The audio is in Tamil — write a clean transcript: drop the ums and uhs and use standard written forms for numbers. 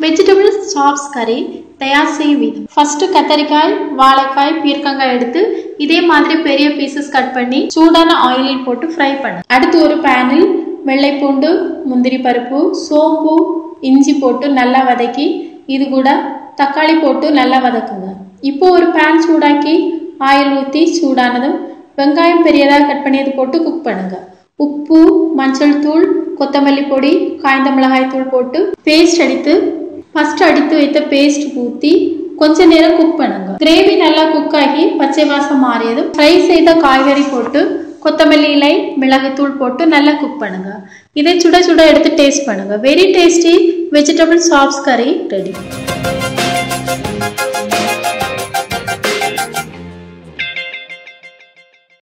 வெஜிடபிள் சாப்ஸ் கறி தயார் செய்யும் விதம். ஃபர்ஸ்ட் கத்தரிக்காய், வாழைக்காய், பீர்க்கங்காய் எடுத்து இதே மாதிரி பெரிய பீசஸ் கட் பண்ணி சூடான ஆயிலில் போட்டு ஃப்ரை பண்ணு. அடுத்து ஒரு பேனில் வெள்ளை பூண்டு, முந்திரி பருப்பு, சோம்பு, இஞ்சி போட்டு நல்லா வதக்கி இது கூட தக்காளி போட்டு நல்லா வதக்குங்க. இப்போ ஒரு பேன் சூடாக்கி ஆயில் ஊற்றி சூடானதும் வெங்காயம் பெரியதாக கட் பண்ணியது போட்டு குக் பண்ணுங்க. உப்பு, மஞ்சள் தூள், கொத்தமல்லி பொடி, காய்ந்த மிளகாய் தூள் போட்டு பேஸ்ட் அடித்து வைத்த பேஸ்ட் ஊற்றி கொஞ்ச நேரம் குக் பண்ணுங்க. கிரேவி நல்லா குக் ஆகி பச்சை வாசம் மாறியதும் ஃப்ரை செய்த காய்கறி போட்டு கொத்தமல்லி இலை, மிளகுத்தூள் போட்டு நல்லா குக் பண்ணுங்க. இதை சுட சுட எடுத்து டேஸ்ட் பண்ணுங்க. வெரி டேஸ்டி வெஜிடபிள் சாப்ஸ் கறி ரெடி.